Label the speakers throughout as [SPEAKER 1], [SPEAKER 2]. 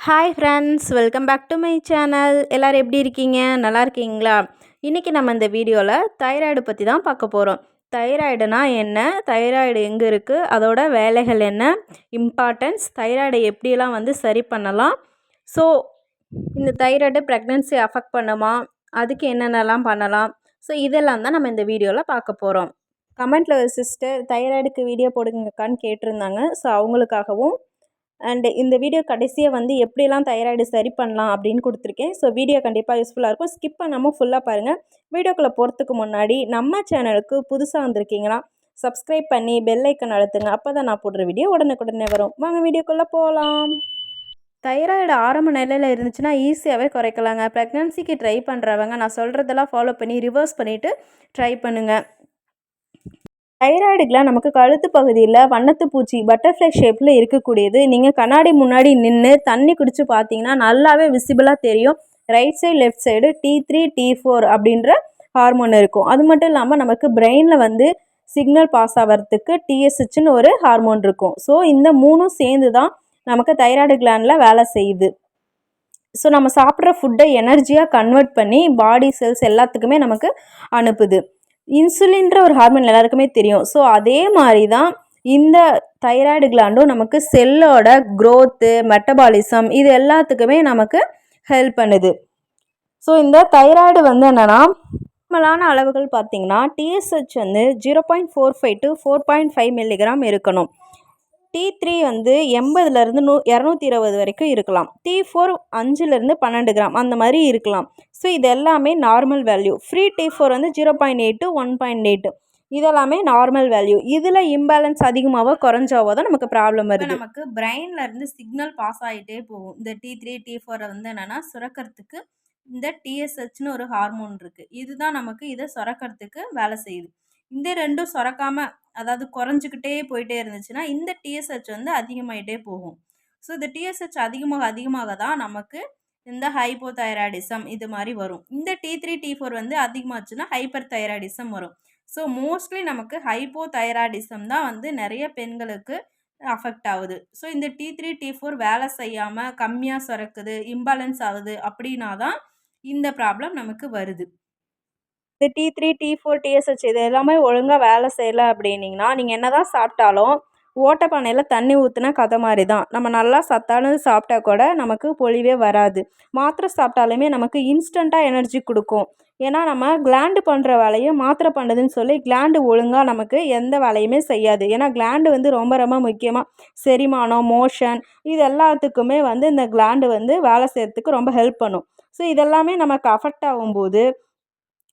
[SPEAKER 1] Hi friends, welcome back to my channel. எல்லோரும் எப்படி இருக்கீங்க? நல்லா இருக்கீங்களா? இன்றைக்கி நம்ம இந்த வீடியோவில் தைராய்டு பற்றி தான் பார்க்க போகிறோம். தைராய்டுனா என்ன, தைராய்டு எங்கே இருக்குது, அதோட வேலைகள் என்ன, இம்பார்ட்டன்ஸ், தைராய்டை எப்படியெல்லாம் சரி பண்ணலாம். ஸோ இந்த தைராய்டு ப்ரெக்னென்சி அஃபெக்ட் பண்ணுமா, அதுக்கு என்னென்னலாம் பண்ணலாம், ஸோ இதெல்லாம் தான் நம்ம இந்த வீடியோவில் பார்க்க போகிறோம். கமெண்ட்டில் ஒரு சிஸ்டர் தைராய்டுக்கு வீடியோ போடுங்கக்கான்னு கேட்டிருந்தாங்க. ஸோ அவங்களுக்காகவும் அண்டு இந்த வீடியோ கடைசியாக எப்படிலாம் தைராய்டு சரி பண்ணலாம் அப்படின்னு கொடுத்துருக்கேன். ஸோ வீடியோ கண்டிப்பாக யூஸ்ஃபுல்லாக இருக்கும். ஸ்கிப் பண்ணாமல் ஃபுல்லாக பாருங்கள். வீடியோக்குள்ளே போகிறதுக்கு முன்னாடி நம்ம சேனலுக்கு புதுசாக வந்திருக்கீங்கன்னா சப்ஸ்கிரைப் பண்ணி பெல் ஐக்கன் அழுத்துங்க. அப்போ தான் நான் போடுற வீடியோ உடனுக்குடனே வரும். வாங்க வீடியோக்குள்ளே போகலாம். தைராய்டு ஆரம்ப நிலையில் இருந்துச்சுன்னா ஈஸியாகவே குறைக்கலாங்க. ப்ரெக்னன்சிக்கு ட்ரை பண்ணுறவங்க நான் சொல்கிறதெல்லாம் ஃபாலோ பண்ணி ரிவர்ஸ் பண்ணிவிட்டு ட்ரை பண்ணுங்கள். தைராய்டுக்கெலாம் நமக்கு கழுத்து பகுதியில் வண்ணத்து பூச்சி பட்டர்ஃப்ளை ஷேப்பில் இருக்கக்கூடியது. நீங்கள் கண்ணாடி முன்னாடி நின்று தண்ணி குடித்து பார்த்தீங்கன்னா நல்லாவே விசிபிளாக தெரியும். Right side left side T3 T4 அப்படின்ற ஹார்மோன் இருக்கும். அது மட்டும் இல்லாமல் நமக்கு பிரெயினில் சிக்னல் பாஸ் ஆகிறதுக்கு TSHன்னு ஒரு ஹார்மோன் இருக்கும். ஸோ இந்த மூணும் சேர்ந்து தான் நமக்கு தைராய்டு கிளாண்டில் வேலை செய்யுது. ஸோ நம்ம சாப்பிட்ற ஃபுட்டை எனர்ஜியாக கன்வெர்ட் பண்ணி பாடி செல்ஸ் எல்லாத்துக்குமே நமக்கு அனுப்புது. இன்சுலின்ற ஒரு ஹார்மோன் எல்லாருக்குமே தெரியும். ஸோ அதே மாதிரி தான் இந்த தைராய்டு கிளாண்டும் நமக்கு செல்லோட க்ரோத்து, மெட்டபாலிசம் இது எல்லாத்துக்குமே நமக்கு ஹெல்ப் பண்ணுது. ஸோ இந்த தைராய்டு என்னென்னா நார்மலான அளவுகள் பார்த்திங்கன்னா TSH 0.45 to 4.5 மில்லிகிராம் இருக்கணும். T3 80லேருந்து 220 வரைக்கும் இருக்கலாம். T4 5லேருந்து 12 கிராம் அந்த மாதிரி இருக்கலாம். ஸோ இது எல்லாமே normal value. Free T4 0.8 to 1.8 இதெல்லாமே நார்மல் வேல்யூ. இதில் இம்பேலன்ஸ் அதிகமாகவோ குறைஞ்சாவோ தான் நமக்கு ப்ராப்ளம் வருது. நமக்கு பிரெயின்லேருந்து சிக்னல் பாஸ் ஆகிட்டே போகும். இந்த T3 T4 என்னென்னா சுரக்கிறதுக்கு இந்த TSHன்னு ஒரு ஹார்மோன் இருக்குது. இதுதான் நமக்கு இதை சுரக்கிறதுக்கு வேலை செய்யுது. இந்த ரெண்டும் சுரக்காமல் அதாவது குறைஞ்சிக்கிட்டே போயிட்டே இருந்துச்சுன்னா இந்த TSH அதிகமாகிட்டே போகும். ஸோ இந்த TSH அதிகமாக தான் நமக்கு இந்த ஹைப்போதைராய்டிசம் இது மாதிரி வரும். இந்த T3 T4 அதிகமாச்சுன்னா ஹைப்பர் தைராய்டிசம் வரும். ஸோ மோஸ்ட்லி நமக்கு ஹைப்போதைராய்டிசம் தான் நிறைய பெண்களுக்கு அஃபெக்ட் ஆகுது. ஸோ இந்த T3 T4 வேலை செய்யாமல் கம்மியாக சுரக்குது, இம்பேலன்ஸ் ஆகுது அப்படின்னா தான் இந்த ப்ராப்ளம் நமக்கு வருது. இந்த T3 T4 TSH இது எல்லாமே ஒழுங்காக வேலை செய்யலை அப்படின்னிங்கன்னா நீங்கள் என்ன தான் சாப்பிட்டாலும் ஓட்டப்பானையில் தண்ணி ஊற்றின கதை மாதிரி தான். நம்ம நல்லா சத்தானது சாப்பிட்டா கூட நமக்கு பொலிவே வராது. மாத்திரை சாப்பிட்டாலுமே நமக்கு இன்ஸ்டண்ட்டாக எனர்ஜி கொடுக்கும். ஏன்னா நம்ம கிளாண்டு பண்ணுற வேலையை மாத்திரை பண்ணுதுன்னு சொல்லி கிளாண்டு ஒழுங்காக நமக்கு எந்த வேலையுமே செய்யாது. ஏன்னா கிளாண்டு ரொம்ப ரொம்ப முக்கியமாக செரிமானம், மோஷன் இது எல்லாத்துக்குமே இந்த கிளாண்டு வேலை செய்கிறதுக்கு ரொம்ப ஹெல்ப் பண்ணும். ஸோ இதெல்லாமே நமக்கு அஃபெக்ட் ஆகும்போது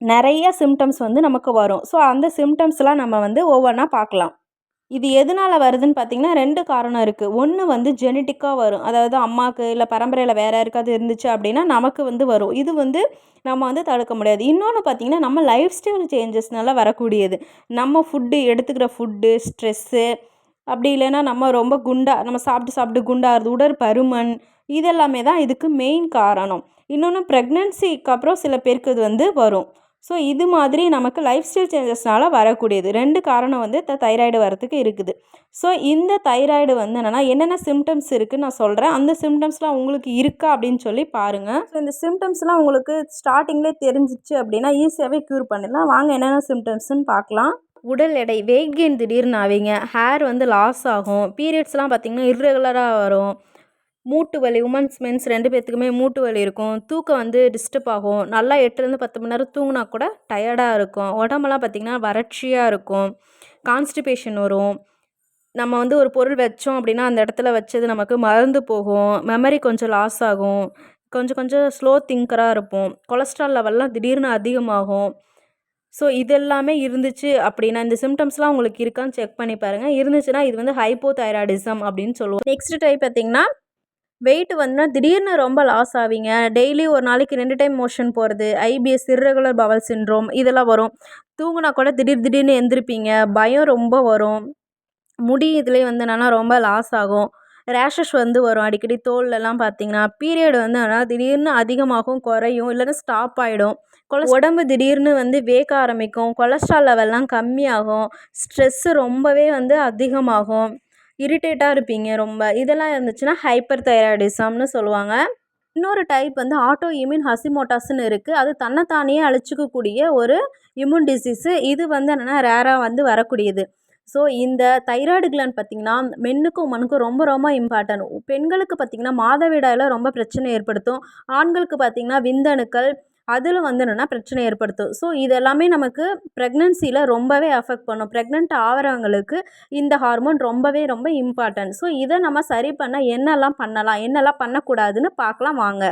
[SPEAKER 1] நிறைய சிம்டம்ஸ் நமக்கு வரும். ஸோ அந்த சிம்டம்ஸ்லாம் நம்ம ஒவ்வொன்றா பார்க்கலாம். இது எதனால் வருதுன்னு பார்த்திங்கன்னா 2 காரணம் இருக்குது. ஒன்று ஜெனட்டிக்காக வரும். அதாவது அம்மாவுக்கு இல்லை பரம்பரையில் வேறு யாருக்காவது இருந்துச்சு அப்படின்னா நமக்கு வரும். இது நம்ம தடுக்க முடியாது. இன்னொன்று பார்த்திங்கன்னா நம்ம லைஃப் ஸ்டைல் சேஞ்சஸ்னால வரக்கூடியது. நம்ம ஃபுட்டு எடுத்துக்கிற ஃபுட்டு, ஸ்ட்ரெஸ்ஸு அப்படி இல்லைன்னா நம்ம ரொம்ப நம்ம சாப்பிட்டு குண்டாகிறது, உடற்பருமன் இதெல்லாமே தான் இதுக்கு மெயின் காரணம். இன்னொன்று ப்ரெக்னென்சிக்கு அப்புறம் சில பேருக்கு இது வரும். ஸோ இது மாதிரி நமக்கு லைஃப் ஸ்டைல் சேஞ்சஸ்னால் வரக்கூடியது. 2 காரணம் தைராய்டு வரத்துக்கு இருக்குது. ஸோ இந்த தைராய்டு என்னென்ன சிம்டம்ஸ் இருக்குதுன்னு நான் சொல்கிறேன். அந்த சிம்டம்ஸ்லாம் உங்களுக்கு இருக்கா அப்படின்னு சொல்லி பாருங்கள். ஸோ இந்த சிம்டம்ஸ்லாம் உங்களுக்கு ஸ்டார்டிங்லேயே தெரிஞ்சிச்சு அப்படின்னா ஈஸியாகவே க்யூர் பண்ணிடலாம். வாங்க என்னென்ன சிம்டம்ஸ்ன்னு பார்க்கலாம். உடல் எடை, வெயிட் கெயின் திடீர்னு ஆவீங்க. ஹேர் லாஸ் ஆகும். பீரியட்ஸ்லாம் பார்த்திங்கன்னா இர்ரெகுலராக வரும். மூட்டு வலி, உமன்ஸ் மென்ஸ் 2 பேர்த்துக்குமே மூட்டு வலி இருக்கும். தூக்கம் டிஸ்டர்ப் ஆகும். நல்லா 8லேருந்து 10 மணி நேரம் தூங்கினா கூட டயர்டாக இருக்கும். உடம்பெல்லாம் பார்த்திங்கன்னா வறட்சியாக இருக்கும். கான்ஸ்டிபேஷன் வரும். நம்ம ஒரு பொருள் வச்சோம் அப்படின்னா அந்த இடத்துல வச்சது நமக்கு மறந்து போகும். மெமரி கொஞ்சம் லாஸ் ஆகும். கொஞ்சம் ஸ்லோ திங்கராக இருப்போம். கொலஸ்ட்ரால் லெவல்லாம் திடீர்னு அதிகமாகும். ஸோ இதெல்லாமே இருந்துச்சு அப்படின்னா இந்த சிம்டம்ஸ்லாம் உங்களுக்கு இருக்கான்னு செக் பண்ணி பாருங்கள். இருந்துச்சுன்னா இது ஹைப்போதைராய்டிசம் அப்படின்னு சொல்லுவோம். நெக்ஸ்ட் டைப் பார்த்திங்கன்னா வெயிட் திடீர்னு ரொம்ப லாஸ் ஆவீங்க. டெய்லி ஒரு நாளைக்கு 2 டைம் மோஷன் போகிறது, IBS இர்ரெகுலர் பவல் சிண்ட்ரோம் இதெல்லாம் வரும். தூங்கினா கூட திடீர்னு எந்திரிப்பீங்க. பயம் ரொம்ப வரும். முடி இதுலேயே என்னென்னா ரொம்ப லாஸ் ஆகும். ரேஷஸ் வரும் அடிக்கடி தோல்லலாம் பார்த்திங்கன்னா. பீரியட் திடீர்னு அதிகமாகும், குறையும், இல்லைன்னா ஸ்டாப் ஆகிடும். உடம்பு திடீர்னு வேக்க ஆரம்பிக்கும். கொலஸ்ட்ரால் லெவல்லாம் கம்மியாகும். ஸ்ட்ரெஸ்ஸு ரொம்பவே அதிகமாகும். இரிட்டேட்டாக இருப்பீங்க ரொம்ப. இதெல்லாம் இருந்துச்சுன்னா ஹைப்பர் தைராய்டிசம்னு சொல்லுவாங்க. இன்னொரு டைப் வந்து ஆட்டோ இம்யூன் ஹசிமோட்டாஸ்ன்னு இருக்குது. அது தன்னைத்தானே அழிச்சிக்கக்கூடிய ஒரு இம்யூன் டிசீஸு. இது வந்து என்னென்னா ரேராக வந்து வரக்கூடியது. ஸோ இந்த தைராய்டு கிளாண்ட் பார்த்திங்கன்னா மென்னுக்கும் உமனுக்கும் ரொம்ப ரொம்ப இம்பார்ட்டன்ட். பெண்களுக்கு பார்த்திங்கன்னா மாதவிடாயில் ரொம்ப பிரச்சனை ஏற்படுத்தும். ஆண்களுக்கு பார்த்திங்கன்னா விந்தணுக்கள் அதில் வந்து என்னென்னா பிரச்சனை ஏற்படுத்தும். ஸோ இது எல்லாமே நமக்கு ப்ரெக்னன்சியில் ரொம்பவே அஃபெக்ட் பண்ணும். ப்ரெக்னென்ட் ஆகிறவங்களுக்கு இந்த ஹார்மோன் ரொம்பவே ரொம்ப இம்பார்ட்டன்ட். ஸோ இதை நம்ம சரி பண்ண என்னெல்லாம் பண்ணலாம், என்னெல்லாம் பண்ணக்கூடாதுன்னு பார்க்கலாம் வாங்க.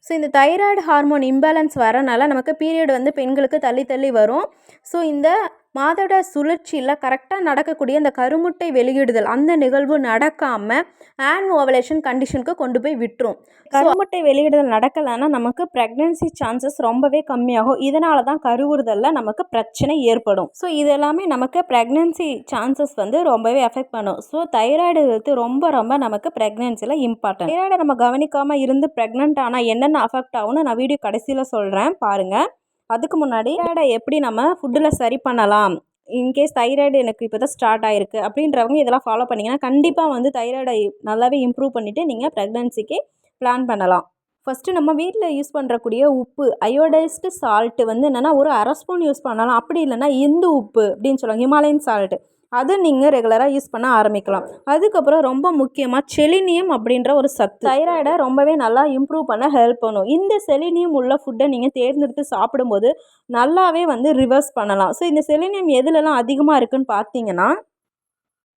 [SPEAKER 1] ஸோ இந்த தைராய்டு ஹார்மோன் இம்பேலன்ஸ் வரனால நமக்கு பீரியட் வந்து பெண்களுக்கு தள்ளி தள்ளி வரும். ஸோ இந்த மாதவிடாய் சுழற்சியில் கரெக்டாக நடக்கக்கூடிய இந்த கருமுட்டை வெளியிடுதல் அந்த நிகழ்வு நடக்காமல் ஓவலேஷன் கண்டிஷனுக்கு கொண்டு போய் விட்டுரும். கருமுட்டை வெளியிடுதல் நடக்கலைன்னா நமக்கு ப்ரெக்னென்சி சான்சஸ் ரொம்பவே கம்மியாகும். இதனால தான் கருவுறுதலில் நமக்கு பிரச்சனை ஏற்படும். ஸோ இது எல்லாமே நமக்கு ப்ரெக்னென்சி சான்சஸ் வந்து ரொம்பவே அஃபெக்ட் பண்ணும். ஸோ தைராய்டு ஹெல்த்து ரொம்ப ரொம்ப நமக்கு ப்ரெக்னென்சியில் இம்பார்ட்டன்ட். தைராய்டை நம்ம கவனிக்காமல் இருந்து ப்ரெக்னென்ட் ஆனால் என்னென்ன அஃபெக்ட் ஆகும்னு நான் வீடியோ கடைசியில் சொல்கிறேன் பாருங்கள். அதுக்கு முன்னாடி தைராய்டை எப்படி நம்ம ஃபுட்டில் சரி பண்ணலாம், இன்கேஸ் தைராய்டு எனக்கு இப்போ தான் ஸ்டார்ட் ஆகிருக்கு அப்படின்றவங்க இதெல்லாம் ஃபாலோ பண்ணிங்கன்னா கண்டிப்பாக வந்து தைராய்டை நல்லாவே இம்ப்ரூவ் பண்ணிவிட்டு நீங்கள் ப்ரெக்னன்சிக்கு பிளான் பண்ணலாம். ஃபஸ்ட்டு நம்ம வீட்டில் யூஸ் பண்ணுறக்கூடிய உப்பு அயோடைஸ்டு சால்ட்டு வந்து என்னென்னா ஒரு 1/2 ஸ்பூன் யூஸ் பண்ணலாம். அப்படி இல்லைன்னா இந்து உப்பு அப்படின்னு சொல்லுவாங்க, ஹிமாலயன் சால்ட்டு, அதை நீங்கள் ரெகுலராக யூஸ் பண்ண ஆரம்பிக்கலாம். அதுக்கப்புறம் ரொம்ப முக்கியமாக செலினியம் அப்படின்ற ஒரு சத்து தைராய்டை ரொம்பவே நல்லா இம்ப்ரூவ் பண்ண ஹெல்ப் பண்ணும். இந்த செலினியம் உள்ள ஃபுட்டை நீங்கள் தேர்ந்தெடுத்து சாப்பிடும்போது நல்லாவே வந்து ரிவர்ஸ் பண்ணலாம். ஸோ இந்த செலினியம் எதுலலாம் அதிகமாக இருக்குதுன்னு பார்த்தீங்கன்னா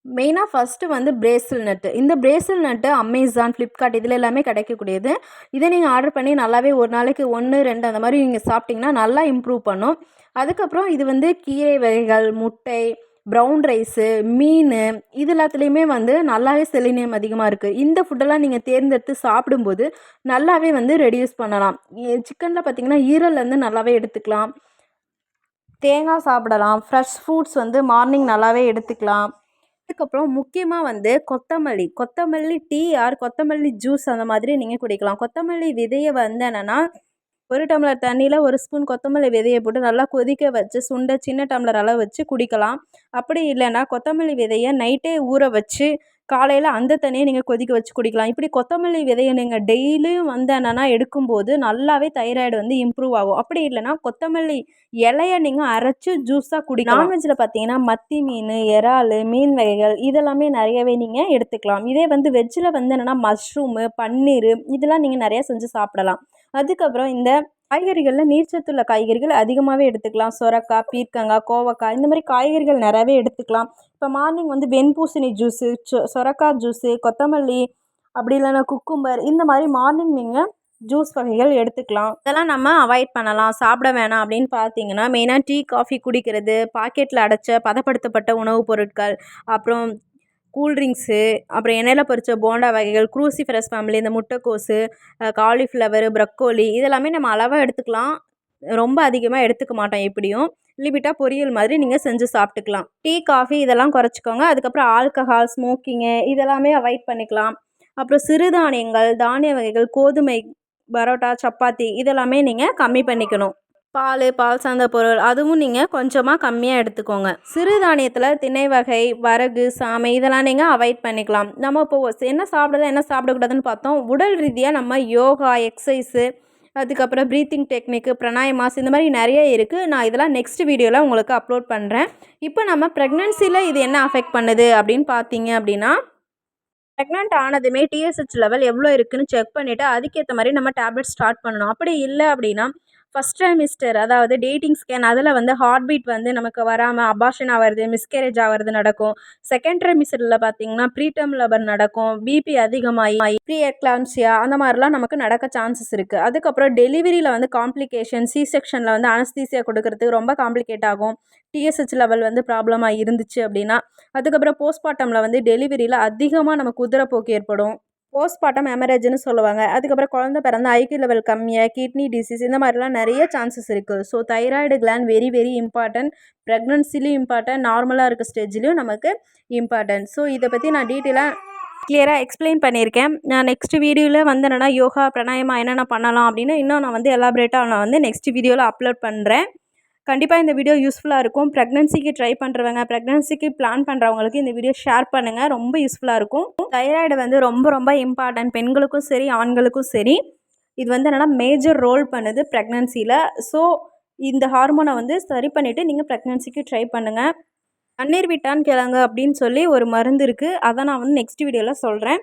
[SPEAKER 1] மெயினாக ஃபஸ்ட்டு வந்து பிரேசில் நட்டு. இந்த பிரேசில் நட்டு அமேசான், ஃப்ளிப்கார்ட் இதில் எல்லாமே கிடைக்கக்கூடியது. இதை நீங்கள் ஆர்டர் பண்ணி நல்லாவே ஒரு நாளைக்கு 1, 2 அந்த மாதிரி நீங்கள் சாப்பிட்டிங்கன்னா நல்லா இம்ப்ரூவ் பண்ணும். அதுக்கப்புறம் இது வந்து கீரை வகைகள், முட்டை, ப்ரௌன் ரைஸு, மீன் இது எல்லாத்துலேயுமே வந்து நல்லாவே செலினியம் அதிகமாக இருக்குது. இந்த ஃபுட்டெல்லாம் நீங்கள் தேர்ந்தெடுத்து சாப்பிடும்போது நல்லாவே வந்து ரெடியூஸ் பண்ணலாம். சிக்கனில் பார்த்திங்கன்னா ஈரல்லேருந்து நல்லாவே எடுத்துக்கலாம். தேங்காய் சாப்பிடலாம். ஃப்ரெஷ் ஃப்ரூட்ஸ் வந்து மார்னிங் நல்லாவே எடுத்துக்கலாம். அதுக்கப்புறம் முக்கியமாக வந்து கொத்தமல்லி டீ ஆர் கொத்தமல்லி ஜூஸ் அந்த மாதிரி நீங்கள் குடிக்கலாம். கொத்தமல்லி விதையை வந்து என்னென்னா 1 டம்ளர் தண்ணியில் 1 ஸ்பூன் கொத்தமல்லி விதையை போட்டு நல்லா கொதிக்க வச்சு சுண்ட சின்ன டம்ளர் அளவு வச்சு குடிக்கலாம். அப்படி இல்லைன்னா கொத்தமல்லி விதையை நைட்டே ஊற வச்சு காலையில் அந்த தண்ணியை நீங்கள் கொதிக்க வச்சு குடிக்கலாம். இப்படி கொத்தமல்லி விதையை நீங்கள் டெய்லியும் வந்து என்னென்னா எடுக்கும்போது நல்லாவே தைராய்டு வந்து இம்ப்ரூவ் ஆகும். அப்படி இல்லைன்னா கொத்தமல்லி இலையை நீங்கள் அரைச்சி ஜூஸாக குடிக்கலாம். நான்வெஜ்ஜில் பார்த்தீங்கன்னா மத்தி மீன், இறால், மீன் வகைகள் இதெல்லாமே நிறையவே நீங்கள் எடுத்துக்கலாம். இதே வந்து வெஜ்ஜில் வந்து என்னென்னா மஷ்ரூமு, பன்னீர் இதெல்லாம் நீங்கள் நிறையா செஞ்சு சாப்பிடலாம். அதுக்கப்புறம் இந்த காய்கறிகளில் நீர்ச்சத்துள்ள காய்கறிகள் அதிகமாகவே எடுத்துக்கலாம். சொரக்காய், பீர்க்கங்காய், கோவக்காய் இந்த மாதிரி காய்கறிகள் நிறையவே எடுத்துக்கலாம். இப்போ மார்னிங் வந்து வெண்பூசணி ஜூஸு, சொரக்காய் ஜூஸு, கொத்தமல்லி அப்படி இல்லைன்னா குக்கும்பர் இந்த மாதிரி மார்னிங் நீங்கள் ஜூஸ் வகைகள் எடுத்துக்கலாம். இதெல்லாம் நம்ம அவாய்ட் பண்ணலாம், சாப்பிட வேணாம் அப்படின்னு பார்த்தீங்கன்னா மெயினாக டீ, காஃபி குடிக்கிறது, பாக்கெட்டில் அடைச்ச பதப்படுத்தப்பட்ட உணவுப் பொருட்கள், அப்புறம் கூல்ட்ரிங்க்ஸு, அப்புறம் எண்ணெயில் பொரித்த போண்டா வகைகள், க்ரூசிஃபரஸ் ஃபேமிலி, இந்த முட்டைக்கோஸு, காலிஃப்ளவரு, ப்ரக்கோலி இதெல்லாமே நம்ம அளவாக எடுத்துக்கலாம். ரொம்ப அதிகமாக எடுத்துக்க மாட்டோம். எப்படியும் லிமிட்டாக பொரியல் மாதிரி நீங்கள் செஞ்சு சாப்பிட்டுக்கலாம். டீ, காஃபி இதெல்லாம் குறைச்சிக்கோங்க. அதுக்கப்புறம் ஆல்கஹால், ஸ்மோக்கிங்கு இதெல்லாமே அவாய்ட் பண்ணிக்கலாம். அப்புறம் சிறுதானியங்கள், தானிய வகைகள், கோதுமை, பரோட்டா, சப்பாத்தி இதெல்லாமே நீங்கள் கம்மி பண்ணிக்கணும். பால் சார்ந்த பொருள் அதுவும் நீங்கள் கொஞ்சமாக கம்மியாக எடுத்துக்கோங்க. சிறுதானியத்தில் திணை வகை, வரகு, சாமை இதெல்லாம் நீங்கள் அவாய்ட் பண்ணிக்கலாம். நம்ம இப்போ என்ன சாப்பிடலாம் என்ன சாப்பிடக்கூடாதுன்னு பார்த்தோம். உடல் ரீதியாக நம்ம யோகா, எக்ஸசைஸு, அதுக்கப்புறம் ப்ரீத்திங் டெக்னிக்கு, பிராணாயாமாஸ் இந்த மாதிரி நிறைய இருக்குது. நான் இதெல்லாம் நெக்ஸ்ட் வீடியோவில் உங்களுக்கு அப்லோட் பண்ணுறேன். இப்போ நம்ம ப்ரெக்னென்சியில் இது என்ன அஃபெக்ட் பண்ணுது அப்படின்னு பார்த்தீங்க அப்படின்னா ப்ரெக்னென்ட் ஆனதுமே டிஎஸ்ஹெச் லெவல் எவ்வளோ இருக்குதுன்னு செக் பண்ணிவிட்டு அதுக்கேற்ற மாதிரி நம்ம டேப்லெட் ஸ்டார்ட் பண்ணணும். அப்படி இல்லை அப்படின்னா ஃபஸ்ட் ட்ரைமிஸ்டர் அதாவது டேட்டிங் ஸ்கேன் அதில் வந்து ஹார்ட் பீட் வந்து நமக்கு வராமல் அபார்ஷன் ஆகிறது, மிஸ்கேரேஜ் ஆகிறது நடக்கும். செகண்ட் ட்ரைமிஸ்டரில் பார்த்திங்கன்னா ப்ரீடம் லேபர் நடக்கும். பிபி அதிகமாகி ப்ரீ எக்லாம்சியா அந்த மாதிரிலாம் நமக்கு நடக்க சான்சஸ் இருக்குது. அதுக்கப்புறம் டெலிவரியில் வந்து காம்ப்ளிகேஷன், சி செக்ஷனில் வந்து அனஸ்தீசியா கொடுக்கறதுக்கு ரொம்ப காம்ப்ளிகேட் ஆகும். டிஎஸ்ஹெச் லெவல் வந்து ப்ராப்ளமாக இருந்துச்சு அப்படின்னா. அதுக்கப்புறம் போஸ்ட்மார்ட்டமில் வந்து டெலிவரியில் அதிகமாக நமக்கு உதிரப்போக்கு ஏற்படும். போஸ்ட்மார்ட்டம் ஹெமரேஜ்னு சொல்லுவாங்க. அதுக்கப்புறம் குழந்தை பிறந்த ஐக்யூ லெவல் கம்மியாக கிட்னி டிசீஸ் இந்த மாதிரிலாம் நிறைய சான்சஸ் இருக்குது. So thyroid gland very very important. ப்ரெக்னன்சிலையும் இம்பார்ட்டன்ட், நார்மலாக இருக்க ஸ்டேஜ்லேயும் நமக்கு இம்பார்ட்டன்ட். ஸோ இதை பற்றி நான் டீட்டெயிலாக கிளியராக எக்ஸ்பிளைன் பண்ணியிருக்கேன். நான் நெக்ஸ்ட் வீடியோவில் வந்து என்னென்னா யோகா, பிராணாயாமா என்னென்ன பண்ணலாம் அப்படின்னு இன்னும் நான் வந்து எலாபரேட்டாக நான் வந்து நெக்ஸ்ட் வீடியோவில் அப்லோட் பண்ணுறேன். கண்டிப்பாக இந்த வீடியோ யூஸ்ஃபுல்லாக இருக்கும். ப்ரெக்னன்சிக்கு ட்ரை பண்ணுறவங்க, ப்ரெக்னன்சிக்கு பிளான் பண்ணுறவங்களுக்கு இந்த வீடியோ ஷேர் பண்ணுங்கள். ரொம்ப யூஸ்ஃபுல்லாக இருக்கும். தைராய்டு வந்து ரொம்ப ரொம்ப இம்பார்ட்டன்ட். பெண்களுக்கும் சரி, ஆண்களுக்கும் சரி. இது வந்து என்னென்னா மேஜர் ரோல் பண்ணுது ப்ரெக்னன்சியில். ஸோ இந்த ஹார்மோனை வந்து சரி பண்ணிவிட்டு நீங்கள் ப்ரெக்னன்சிக்கு ட்ரை பண்ணுங்கள். தண்ணீர் விட்டான் கிழங்கு அப்படின்னு சொல்லி ஒரு மருந்து இருக்குது. அதை நான் வந்து நெக்ஸ்ட் வீடியோவில் சொல்கிறேன்.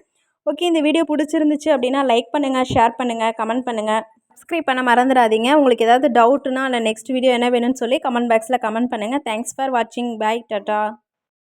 [SPEAKER 1] ஓகே, இந்த வீடியோ பிடிச்சிருந்துச்சு அப்படின்னா லைக் பண்ணுங்கள், ஷேர் பண்ணுங்கள், கமெண்ட் பண்ணுங்கள், சப்ஸ்கிரைப் பண்ண மறந்துடாதீங்க. உங்களுக்கு ஏதாவது டவுட்னா இல்லை நெக்ஸ்ட் வீடியோ என்ன வேணும்னு சொல்லி கமெண்ட் பாக்ஸில் கமெண்ட் பண்ணுங்கள். தேங்க்ஸ் ஃபார் வாட்சிங். Bye, tata.